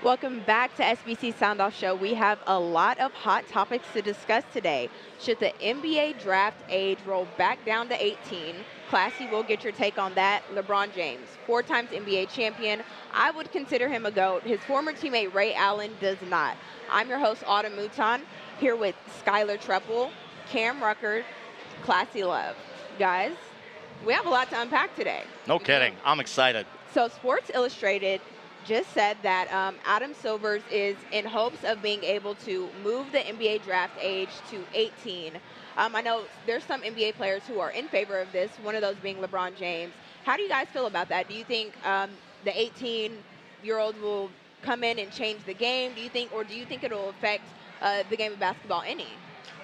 Welcome back to SBC Sound Off Show. We have a lot of hot topics to discuss today. Should the NBA draft age roll back down to 18? Classie will get your take on that. LeBron James, 4 times NBA champion. I would consider him a GOAT. His former teammate Ray Allen does not. I'm your host, Mouton, here with Skyler Treppel, Cam Rucker, Classie Love. Guys, we have a lot to unpack today. No kidding. I'm excited. So Sports Illustrated just said that Adam Silver is in hopes of being able to move the NBA draft age to 18. I know there's some NBA players who are in favor of this, one of those being LeBron James. How do you guys feel about that? Do you think the 18-year-olds will come in and change the game? Do you think it will affect the game of basketball any?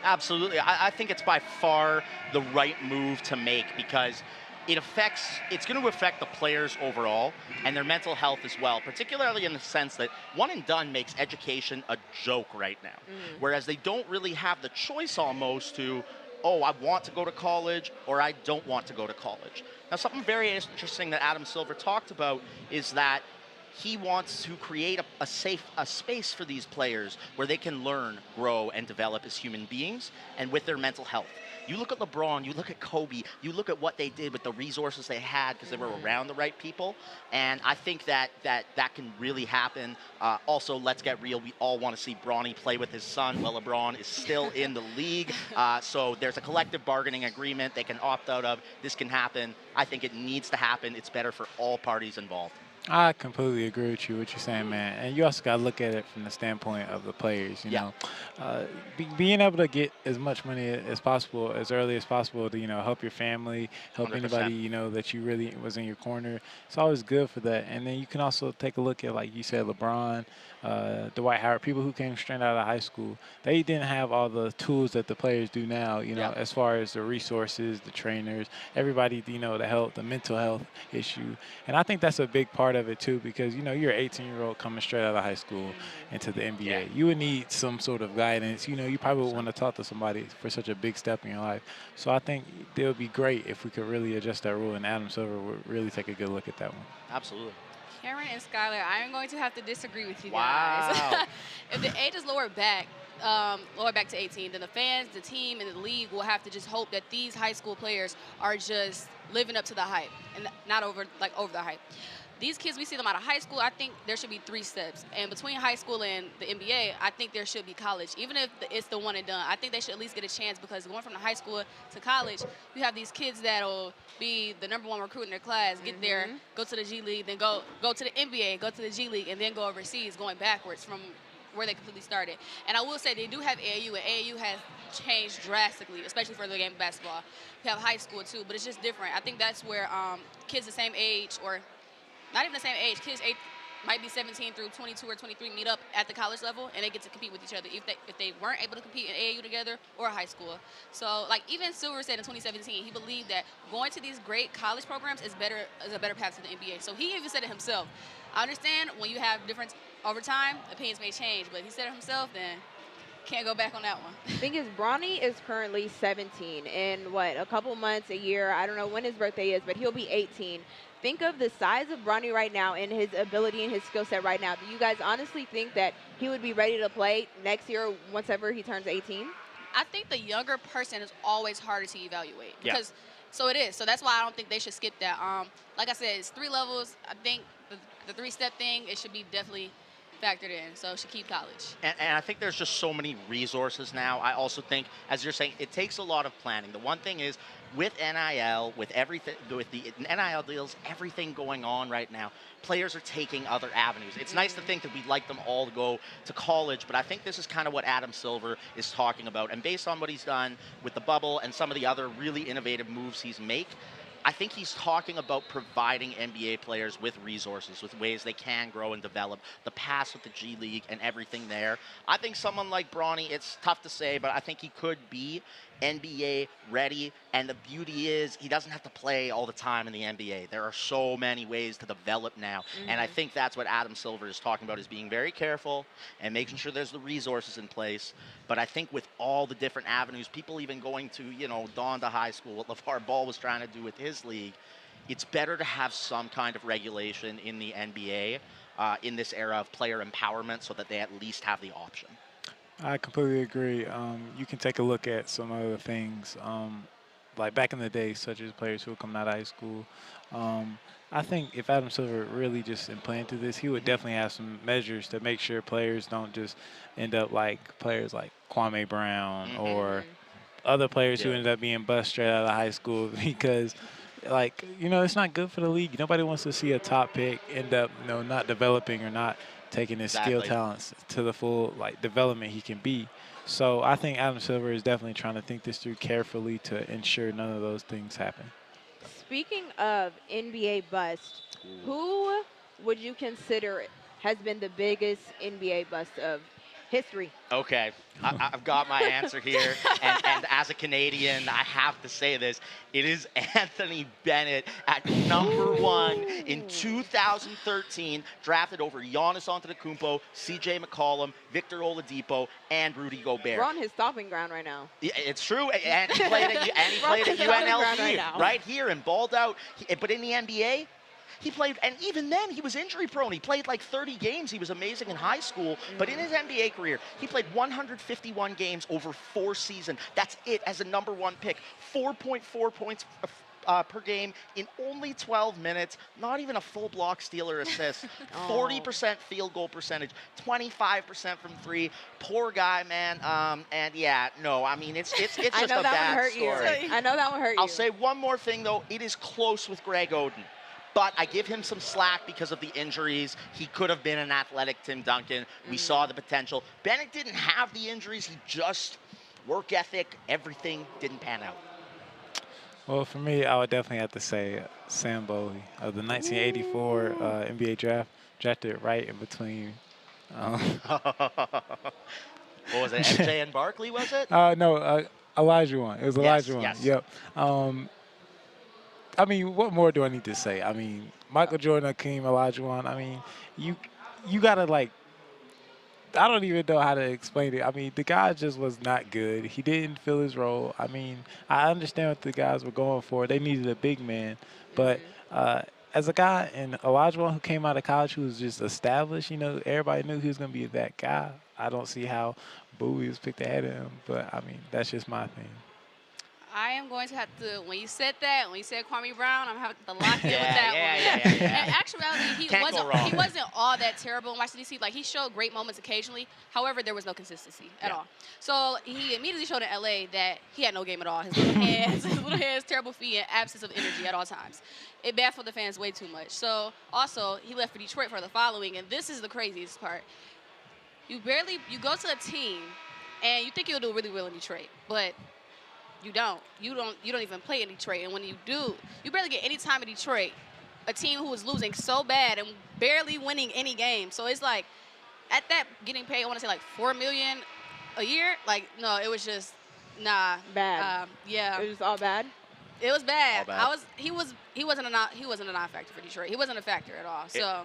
Absolutely. I think it's by far the right move to make because it's going to affect the players overall and their mental health as well, particularly in the sense that one and done makes education a joke right now, whereas they don't really have the choice almost to, oh, I want to go to college or I don't want to go to college. Now, something very interesting that Adam Silver talked about is that he wants to create a space for these players where they can learn, grow, and develop as human beings and with their mental health. You look at LeBron, you look at Kobe, you look at what they did with the resources they had because they were around the right people, and I think that can really happen. Also, let's get real, we all want to see Bronny play with his son while LeBron is still in the league, so there's a collective bargaining agreement they can opt out of. This can happen. I think it needs to happen. It's better for all parties involved. I completely agree with you, what you're saying, man. And you also got to look at it from the standpoint of the players, you know. Being able to get as much money as possible, as early as possible to, help your family, help 100%. anybody, that you really was in your corner. It's always good for that. And then you can also take a look at, like you said, LeBron, Dwight Howard, people who came straight out of high school. They didn't have all the tools that the players do now, as far as the resources, the trainers, everybody, the health, the mental health issue. And I think that's a big part of it too, because you're an 18-year-old coming straight out of high school into the NBA. You would need some sort of guidance. You probably would want to talk to somebody for such a big step in your life. So I think it would be great if we could really adjust that rule, and Adam Silver would really take a good look at that one. Absolutely. Cameron and Skyler, I am going to have to disagree with you Wow. guys. If the age is lowered back to 18, then the fans, the team, and the league will have to just hope that these high school players are just living up to the hype and not over the hype. These kids, we see them out of high school, I think there should be 3 steps. And between high school and the NBA, I think there should be college. Even if it's the one and done, I think they should at least get a chance, because going from the high school to college, you have these kids that'll be the #1 recruit in their class, get there, go to the G League, then go to the NBA, go to the G League, and then go overseas, going backwards from where they completely started. And I will say they do have AAU, and AAU has changed drastically, especially for the game of basketball. You have high school too, but it's just different. I think that's where kids the same age, or not even the same age, kids might be 17 through 22 or 23 meet up at the college level, and they get to compete with each other if they weren't able to compete in AAU together or high school. So, like even Silver said in 2017, he believed that going to these great college programs is a better path to the NBA. So he even said it himself. I understand when you have difference over time, opinions may change, but he said it himself, then can't go back on that one. The thing is, Bronny is currently 17. In a couple months, a year, I don't know when his birthday is, but he'll be 18. Think of the size of Bronny right now and his ability and his skill set right now. Do you guys honestly think that he would be ready to play next year once ever he turns 18? I think the younger person is always harder to evaluate. So it is. So that's why I don't think they should skip that. Like I said, it's 3 levels. I think the 3-step thing, it should be definitely factored in, so should keep college. And I think there's just so many resources now. I also think, as you're saying, it takes a lot of planning. The one thing is, with NIL, with everything, with the NIL deals, everything going on right now, players are taking other avenues. It's nice to think that we'd like them all to go to college, but I think this is kind of what Adam Silver is talking about. And based on what he's done with the bubble and some of the other really innovative moves he's made, I think he's talking about providing NBA players with resources, with ways they can grow and develop, the pass with the G League and everything there. I think someone like Bronny, it's tough to say, but I think he could be NBA ready, and the beauty is he doesn't have to play all the time in the NBA. There are so many ways to develop now, and I think that's what Adam Silver is talking about, is being very careful and making sure there's the resources in place. But I think with all the different avenues, people even going to, Dawn to high school, what LeVar Ball was trying to do with his league, it's better to have some kind of regulation in the NBA in this era of player empowerment so that they at least have the option. I completely agree. You can take a look at some other things, like back in the day, such as players who were coming out of high school. I think if Adam Silver really just implanted this, he would definitely have some measures to make sure players don't just end up like players like Kwame Brown or other players who ended up being bust straight out of high school because, like, it's not good for the league. Nobody wants to see a top pick end up, not developing or not taking his skill talents to the full, like, development he can be. So I think Adam Silver is definitely trying to think this through carefully to ensure none of those things happen. Speaking of NBA bust, who would you consider has been the biggest NBA bust of history? Okay, I've got my answer here, and as a Canadian, I have to say this. It is Anthony Bennett at number 1 in 2013, drafted over Giannis Antetokounmpo, C.J. McCollum, Victor Oladipo, and Rudy Gobert. We're on his stomping ground right now. Yeah, it's true, and he played at UNLV right here and balled out. But in the NBA, he played, and even then, he was injury prone. He played like 30 games. He was amazing in high school. But in his NBA career, he played 151 games over 4 seasons. That's it as a number 1 pick. 4.4 points per game in only 12 minutes. Not even a full block, steal, or assist. 40% field goal percentage. 25% from 3. Poor guy, man. And yeah, no, I mean, it's just a bad story. I know that one hurt you. I'll say one more thing, though. It is close with Greg Oden. But I give him some slack because of the injuries. He could have been an athletic Tim Duncan. We saw the potential. Bennett didn't have the injuries. He just, work ethic, everything didn't pan out. Well, for me, I would definitely have to say Sam Bowie of the 1984 NBA draft. Drafted right in between. What was it, MJ and Barkley, was it? No, Elijah one. It was Elijah one. Yes. Yep. I mean, what more do I need to say? I mean, Michael Jordan, Akeem Olajuwon. I mean, you gotta, like, I don't even know how to explain it. I mean, the guy just was not good. He didn't fill his role. I mean, I understand what the guys were going for. They needed a big man, but as a guy in Olajuwon who came out of college who was just established, everybody knew he was gonna be that guy. I don't see how Bowie was picked ahead of him, but I mean, that's just my thing. I am going to have to, when you said Kwame Brown, I'm having to lock in with that one. Yeah. In actuality, he wasn't all that terrible in Washington, D.C. Like, he showed great moments occasionally. However, there was no consistency at all. So he immediately showed in L.A. that he had no game at all. His little hands, terrible feet, and absence of energy at all times. It baffled the fans way too much. So, also, he left for Detroit for the following, and this is the craziest part. You go to a team, and you think you'll do really well in Detroit, but you don't. You don't even play in Detroit. And when you do, you barely get any time in Detroit. A team who was losing so bad and barely winning any game. So it's like, at that getting paid, I want to say like $4 million a year. Like, no, it was just bad. Yeah. It was all bad. It was bad. All bad. He wasn't a non-factor for Detroit. He wasn't a factor at all. So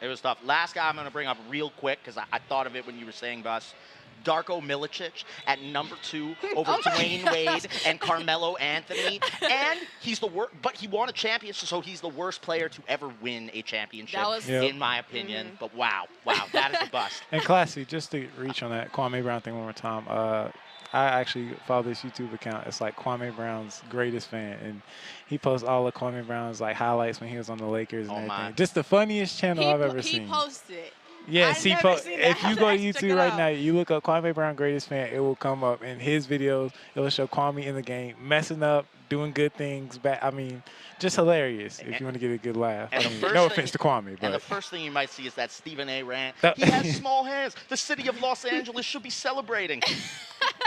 it was tough. Last guy I'm going to bring up real quick because I thought of it when you were saying Bus. Darko Milicic at number 2 over Dwayne Wade and Carmelo Anthony. And he's the worst, but he won a championship, so he's the worst player to ever win a championship, in my opinion. But wow, that is a bust. And Classie, just to reach on that Kwame Brown thing one more time, I actually follow this YouTube account. It's like Kwame Brown's greatest fan, and he posts all of Kwame Brown's like highlights when he was on the Lakers and everything. Just the funniest channel I've ever seen. He posted. Yes, if you go to YouTube right now, you look up Kwame Brown greatest fan, it will come up. In his videos, it will show Kwame in the game, messing up, doing good things. I mean, just hilarious if you want to get a good laugh. I mean, no offense to Kwame. But. And the first thing you might see is that Stephen A. rant. He has small hands. The city of Los Angeles should be celebrating.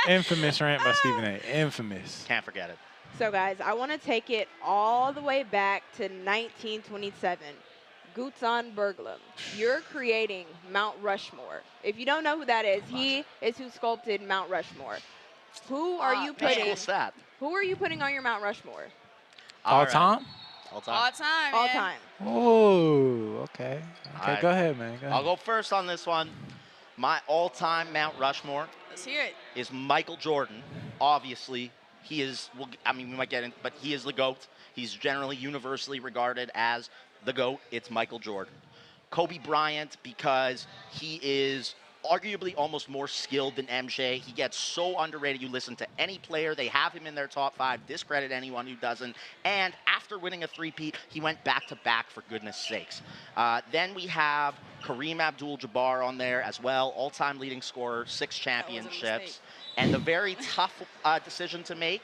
Infamous rant by Stephen A. Infamous. Can't forget it. So, guys, I want to take it all the way back to 1927. Gutzon Berglund, you're creating Mount Rushmore. If you don't know who that is, he is who sculpted Mount Rushmore. Who are you putting? What's that? Who are you putting on your Mount Rushmore? All time? All time. All time. Oh, okay. Right. Go ahead, man. Go ahead. I'll go first on this one. My all-time Mount Rushmore. Let's hear it. Is Michael Jordan. Obviously, he is. Well, I mean, we might get in, but he is the GOAT. He's generally universally regarded as the GOAT. It's Michael Jordan. Kobe Bryant because he is arguably almost more skilled than MJ. He gets so underrated. You listen to any player, they have him in their top 5. Discredit anyone who doesn't. And after winning a three-peat, he went back-to-back, for goodness sakes. Then we have Kareem Abdul-Jabbar on there as well, all-time leading scorer, 6 championships. And the very tough decision to make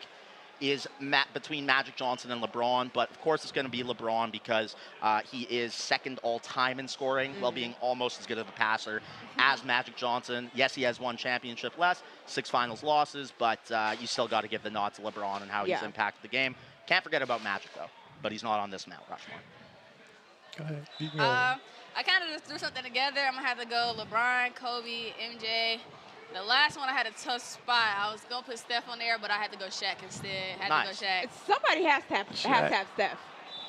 is between Magic Johnson and LeBron, but of course it's going to be LeBron because he is second all-time in scoring, while being almost as good of a passer as Magic Johnson. Yes, he has 1 championship less, 6 finals losses, but you still got to give the nod to LeBron and how he's impacted the game. Can't forget about Magic, though, but he's not on this Mount Rushmore. Go ahead. I kind of just threw something together. I'm going to have to go LeBron, Kobe, MJ. The last one I had a tough spot. I was going to put Steph on there, but I had to go Shaq instead. Had to go Shaq. Somebody has to have Steph.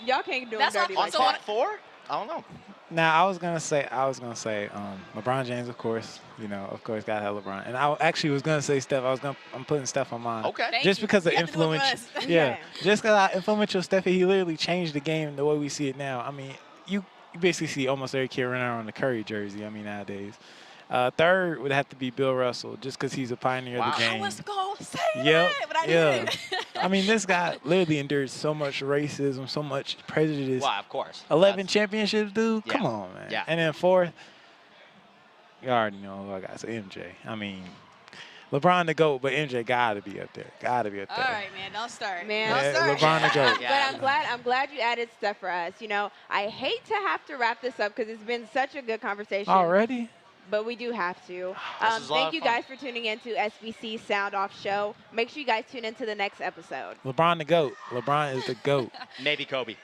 Y'all can't do it dirty like that. On top 4? I don't know. Now I was gonna say LeBron James, of course. You know, of course, gotta have LeBron. And I actually was gonna say Steph. I'm putting Steph on mine. Okay. Just because of influence. Yeah. Just because how influential Steph, he literally changed the game the way we see it now. I mean, you basically see almost every kid running around in the Curry jersey. I mean, nowadays. Third would have to be Bill Russell, just because he's a pioneer of the game. I was going to say that, but I didn't. I mean, this guy literally endured so much racism, so much prejudice. Wow, of course. 11 championships, dude? Come on, man. Yeah. And then fourth, you already know who I got. So MJ. I mean, LeBron the GOAT, but MJ got to be up there. Got to be up there. All right, man. Don't start. LeBron the GOAT. But I'm glad you added stuff for us. You know, I hate to have to wrap this up because it's been such a good conversation. Already? But we do have to. Thank you guys for tuning in to SBC Sound Off Show. Make sure you guys tune into the next episode. LeBron the GOAT. LeBron is the GOAT. Maybe Kobe.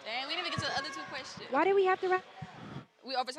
Dang, we didn't even get to the other 2 questions. Why did we have to wrap? We overtime.